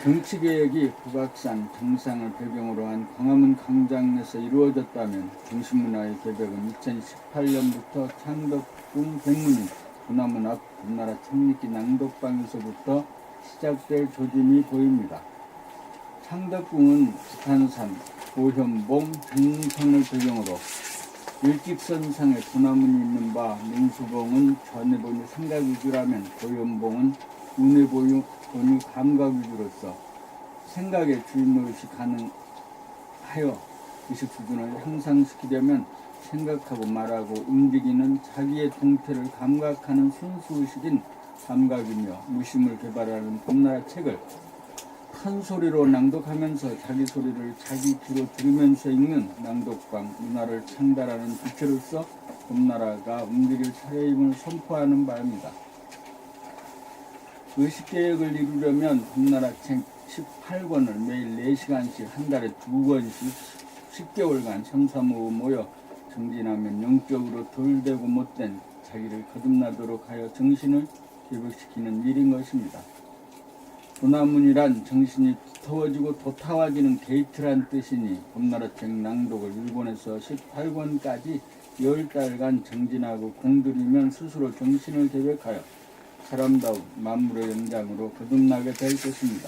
정치개혁이 북악산 정상을 배경으로 한 광화문 광장에서 이루어졌다면 정신문화의 개혁은 2018년부터 창덕궁 대문인 두나문 앞 우리나라 창립기 낭독방에서부터 시작될 조짐이 보입니다. 창덕궁은 북한산, 고현봉, 정상을 배경으로 일직선상에 두나문이 있는 바 맹수봉은 전해본이 삼각위주라면 고현봉은 운해본이 감각위주로서 생각의 주인노릇이 가능하여 의식 수준을 향상시키려면 생각하고 말하고 움직이는 자기의 동태를 감각하는 순수의식인 감각이며 무심을 개발하는 봄나라 책을 큰 소리로 낭독하면서 자기 소리를 자기 귀로 들으면서 읽는 낭독방 문화를 창달하는 주체로서 봄나라가 움직일 차례임을 선포하는 바입니다. 의식계획을 이루려면 봄나라 책 18권을 매일 4시간씩 한 달에 2권씩 10개월간 삼삼오오 모여 정진하면 영적으로 덜 되고 못된 자기를 거듭나도록 하여 정신을 개복시키는 일인 것입니다. 도나문이란 정신이 두터워지고 도타워지는 게이트란 뜻이니 봄나라책 낭독을 일본에서 18권까지 10달간 정진하고 공들이면 스스로 정신을 개백하여 사람다운 만물의 연장으로 거듭나게 될 것입니다.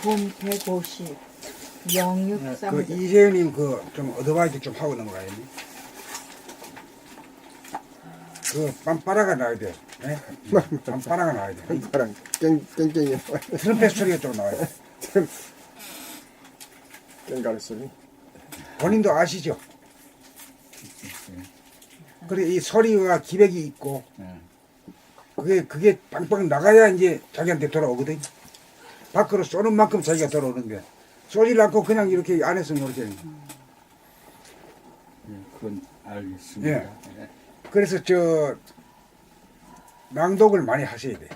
봄 150, 영육 그 3절. 이재현님 그 좀 어드바이스 좀 하고 넘어가야지. 그 빰빠라가 나와야 돼. 네? 빰빠라가 나와야 돼. 파랑 깽깽이 트럼펫 소리가 좀 나와야 돼. 깽가리 소리. 본인도 아시죠? 그래 이 소리가 기백이 있고 그게 빵빵 나가야 이제 자기한테 돌아오거든. 밖으로 쏘는 만큼 자기가 돌아오는데 쏘질 않고 그냥 이렇게 안에서 이렇게. 그건 알겠습니다. 예. 그래서 낭독을 많이 하셔야 돼.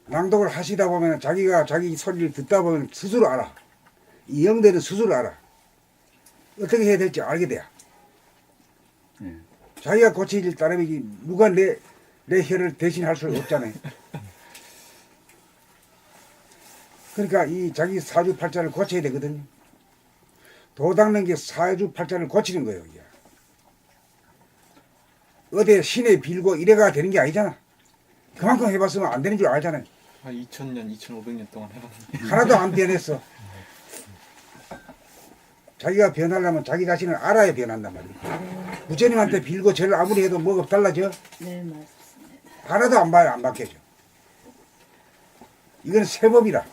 낭독을 하시다 보면 자기가 자기 소리를 듣다 보면 스스로 알아. 이 영대는 스스로 알아. 어떻게 해야 될지 알게 돼. 자기가 고치질 따르면 누가 내 혀를 대신할 수 없잖아요. 그러니까 이 자기 사주팔자를 고쳐야 되거든요. 도 닦는 게 사주팔자를 고치는 거예요. 이게. 어디 신에 빌고 이래가 되는 게 아니잖아. 그만큼 해봤으면 안 되는 줄 알잖아요. 한 2000년, 2500년 동안 해봤는데 하나도 안 변했어. 자기가 변하려면 자기 자신을 알아야 변한단 말이야. 부처님한테 빌고 제를 아무리 해도 뭐가 달라져? 네, 맞습니다. 하나도 안 봐요. 안 바뀌어져. 이건 세법이라.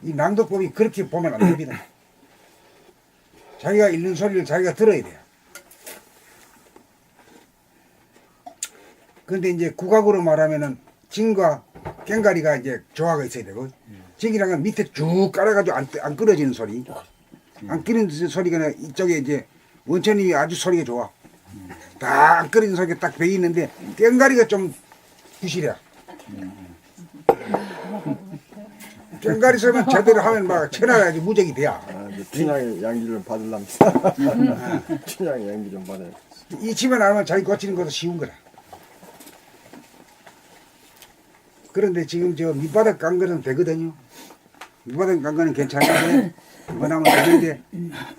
이 낭독법이 그렇게 보면 안 됩니다. 자기가 읽는 소리를 자기가 들어야 돼요. 그런데 이제 국악으로 말하면은 징과 꽹가리가 이제 조화가 있어야 되고, 징이란 건 밑에 쭉 깔아가지고 안 끊어지는 소리. 안 끊어지는 소리가 이쪽에 이제 원천이 아주 소리가 좋아. 다 안 끊어지는 소리가 딱 배이 있는데, 꽹가리가 좀 부실해. 꽹가리 소리만 제대로 하면 막 천하야지 무적이 돼야. 춘향의 양기를 받으려면 춘향의 양기 좀 받아야 이 치만 알면 자기 고치는 것도 쉬운 거라. 그런데 지금 저 밑바닥 깐 거는 되거든요. 밑바닥 깐 거는 괜찮은데 원하면 되는데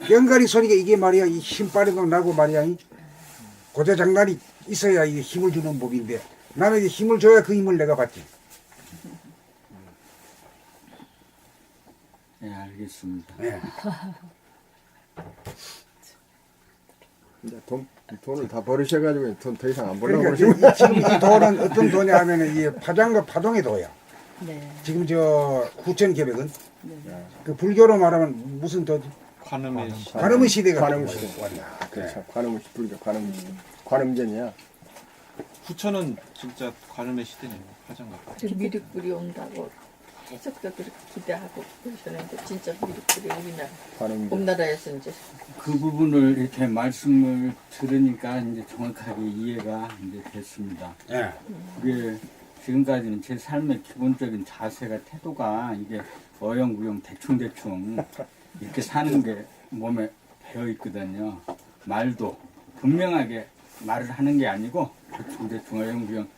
꽹가리 소리가 이게 말이야 이 힘빠르도 나고 말이야 이 고조장난이 있어야 이게 힘을 주는 법인데 남에게 힘을 줘야 그 힘을 내가 받지. 네, 알겠습니다. 네. 이제 돈을 다 버리셔가지고 돈 더 이상 안 벌려고 그러니까 그러시면 지금 이 돈은 어떤 돈이 하면은 이 파장과 파동의 도야. 네. 지금 저 후천개백은 네. 그 불교로 말하면 무슨 도지? 관음의 시. 관음의 시대가 관음 시대. 그렇죠. 관음 불교 관음 관음전이야. 후천은 진짜 관음의 시대네요. 화장가. 미륵불이 온다고 계속 그렇게 기대하고 그러셨는데 진짜 미륵불이 우리나라 관음전. 봄나라에서 이제 그 부분을 이렇게 말씀을 들으니까 이제 정확하게 이해가 이제 됐습니다. 예. 그게 지금까지는 제 삶의 기본적인 자세가 태도가 이게 어영부영 대충대충 이렇게 사는 게 몸에 배어 있거든요. 말도 분명하게 말을 하는 게 아니고 대충대충 어영부영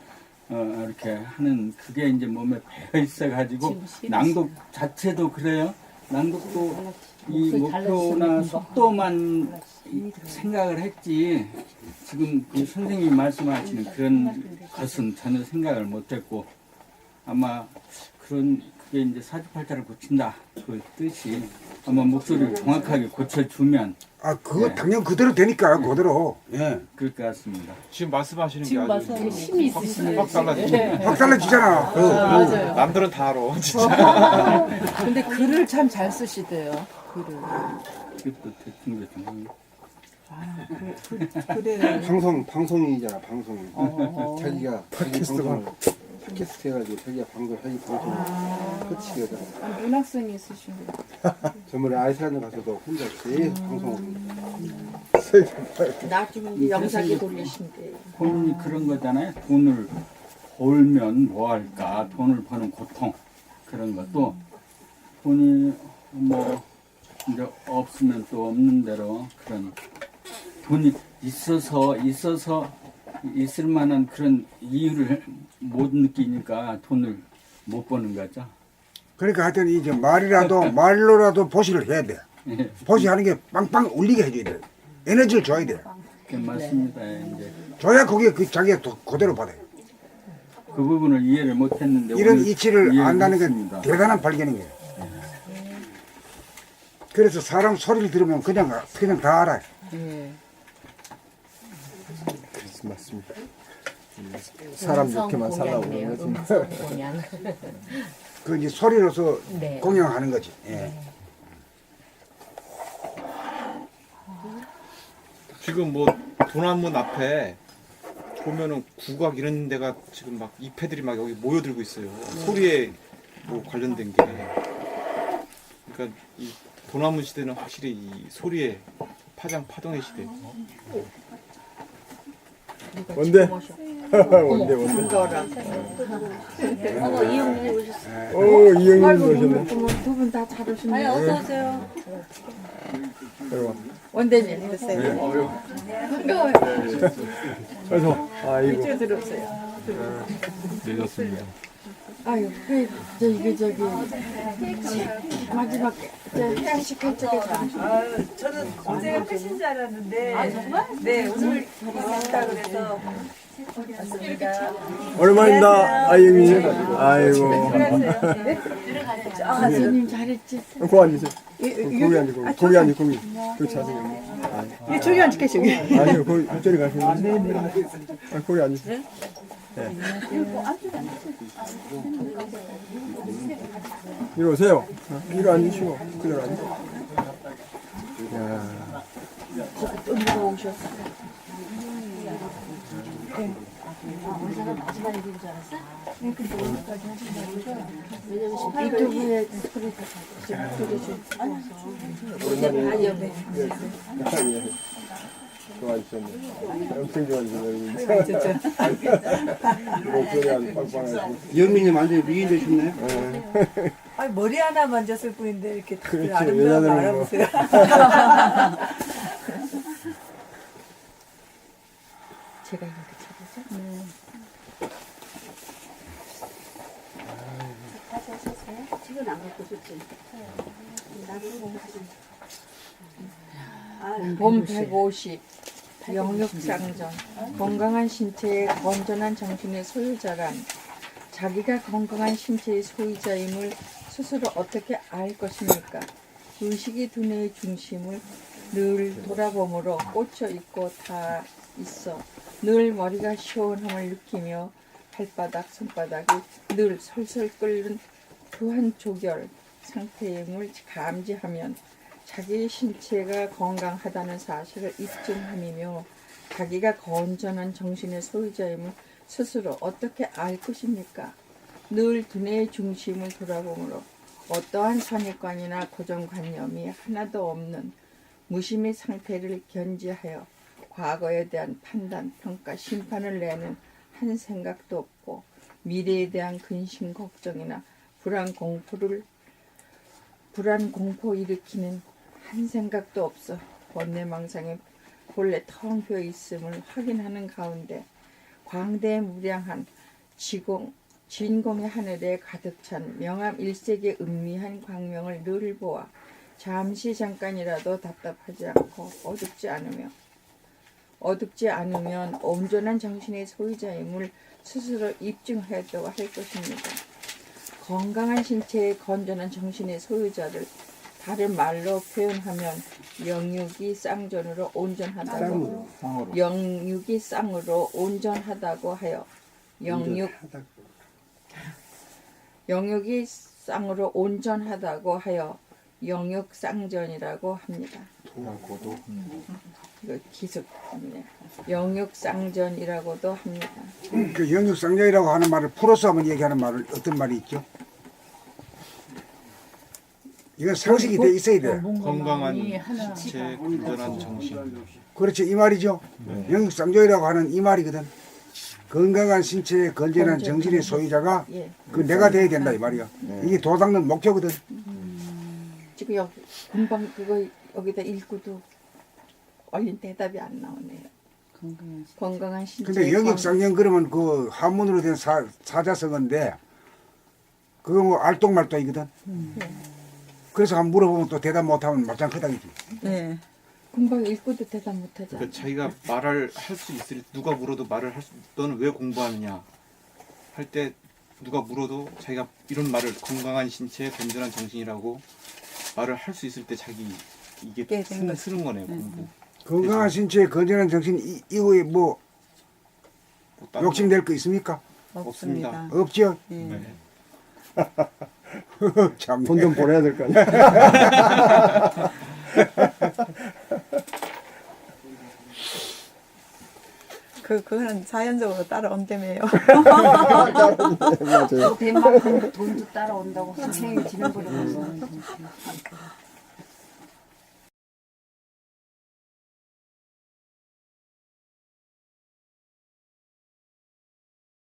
이렇게 하는 그게 이제 몸에 배어 있어가지고 낭독 자체도 그래요. 낭독도 이 목표나 속도만 생각을 했지 지금 그 선생님이 말씀하시는 그런 것은 전혀 생각을 못했고 아마 그게 이제 사주팔자를 고친다 그 뜻이 아마 목소리를 정확하게 고쳐주면 그거 네. 당연 그대로 되니까 그대로. 예. 그럴 것 같습니다. 지금 말씀하시는 게 지금 아주 말씀하시는 힘이 있으시네요. 확 달라지죠. 확 달라지잖아. 맞아요. 남들은 다 알아. 진짜. 근데 글을 참 잘 쓰시대요. 글을. 그것도 대충대충 그래. 방송이잖아 방송. 자기가 자기 방송을 팟캐스트 해가지고 자기가 방송 터치거든. 문학성이 있으신 분. 저번에 아이슬란드 가서도 혼자 계속 방송하고 나중에 영상에 돌리신대. 본인이 그런 거잖아요. 돈을 벌면 뭐 할까? 돈을 버는 고통 그런 것도 돈이 뭐 이제 없으면 또 없는 대로 그런 돈이 있어서 있을 만한 그런 이유를 못 느끼니까 돈을 못 버는 거죠. 그러니까 하여튼 이제 말로라도 보시를 해야 돼. 보시하는 게 빵빵 울리게 해줘야 돼. 에너지를 줘야 돼. 맞습니다. 이제 줘야 거기에 그 자기가 그대로 받아요. 그 부분을 이해를 못했는데 이런 오늘 이치를 이해를 안다는 게 했습니다. 대단한 발견인 거예요. 그래서 사람 소리를 들으면 그냥 다 알아요. 그래서 맞습니다. 사람 좋게만 살라고 그러는 거지. 공양. 그 이제 소리로서 네. 공양하는 거지. 예. 지금 뭐 도남문 앞에 보면은 국악 이런 데가 지금 막 잎애들이 막 여기 모여들고 있어요. 소리에 뭐 관련된 게. 그러니까 이 도남문 시대는 확실히 이 소리의 파동의 시대. 뭔데? 뭔데? 어머 이영님 오셨어요. 오, 이형님 오셨네. 두 분 다 잘 오셨네. 아니 어서 오세요. 원대님. 반가워요. 그래서 아이고. 이쪽 들었어요. 내렸습니다. 아유, 저기 마지막 회양식 할 적에 저는 언제가 끝인 줄 알았는데. 아 정말? 네 오늘 있다 그래서 왔습니다. 오랜만입니다. 아이형님. 아이고. 아 선생님 잘했지. 거기 앉으세요. 거기 앉으고. 거기 앉으고 거기. 그렇지 하세요. 저기 앉을게 저기. 아니요, 거기 이쪽에 가시면 돼요. 거기 앉으세요. 네. 이리 오세요. 이리 앉으시고 그대로 앉으세요. 야. 또 누가 오셨어? 원사가 마지막 얘기인 줄 알았어? 네, 근데 오늘까지 하신다고 왜냐면 18일 유튜브에 소리 오랜만에. 예. 좋아하셨네. 엄청 좋아하시네. 목소리 안 빵빵하고. 영민님 완전히 미인 되셨네. 아니 머리 하나 만졌을 뿐인데 이렇게 그렇지, 아름다운 거 여자들은 알아보세요. 제가 이렇게 찾았어? 다시 하셨어요? 책은 안 갖고 오셨지? 나도 봄 150 영육상전 건강한 신체의 건전한 정신의 소유자란 자기가 건강한 신체의 소유자임을 스스로 어떻게 알 것입니까? 의식이 두뇌의 중심을 늘 돌아봄으로 꽂혀 있고 다 있어 늘 머리가 시원함을 느끼며 발바닥 손바닥이 늘 설설 끓는 부한 조결 상태임을 감지하면 자기의 신체가 건강하다는 사실을 입증함이며 자기가 건전한 정신의 소유자임을 스스로 어떻게 알 것입니까? 늘 두뇌의 중심을 돌아보므로 어떠한 선입관이나 고정관념이 하나도 없는 무심의 상태를 견지하여 과거에 대한 판단, 평가, 심판을 내는 한 생각도 없고 미래에 대한 근심, 걱정이나 불안, 공포 일으키는 한 생각도 없어 번뇌망상에 본래 텅 비어 있음을 확인하는 가운데 광대무량한 진공의 하늘에 가득 찬 명암 일색의 은미한 광명을 늘 보아 잠깐이라도 답답하지 않고 어둡지 않으면 온전한 정신의 소유자임을 스스로 입증하였다고 할 것입니다. 건강한 신체의 건전한 정신의 소유자를 다른 말로 표현하면 영육이 쌍으로 온전하다고 하여 영육이 쌍으로 온전하다고 하여 영육쌍전이라고 합니다. 이거 기숙 영육상전이라고도 합니다. 그 영육상정이라고 하는 말을 풀어서 한번 얘기하는 말을 어떤 말이 있죠? 이건 상식이 돼 있어야 돼. 건강한 신체, 건전한 정신. 그렇죠, 이 말이죠. 영육상조이라고 하는 이 말이거든. 건강한 신체에 건전한 정신의 소유자가 예. 그 내가 돼야 된다 이 말이야. 이게 도닦는 목표거든. 지금 여기 금방 그거 여기다 읽고도 얼린 대답이 안 나오네요. 건강한 신체. 근데 영육상정 그러면 그 한문으로 된 사자성어인데 그거 뭐 알똥말똥이거든. 그래서 한번 물어보면 또 대답 못하면 말짱 크다기지. 네. 금방 읽고도 대답 못하잖아. 그러니까 자기가 말을 할 수 있을 누가 물어도 말을 할 수 너는 왜 공부하느냐 할 때 누가 물어도 자기가 이런 말을 건강한 신체 건전한 정신이라고 말을 할 수 있을 때 자기 이게 쓰는 거네요 공부. 건강한 신체에 건전한 정신 이거에 뭐 욕심낼 거 있습니까? 없습니다. 없죠? 네. 참. 돈 좀 보내야 될 거 아니야. 그거는 자연적으로 따라온다며요. 맞아요. 된 만큼 돈도 따라온다고 선생님이 지난번에 말씀하셨죠.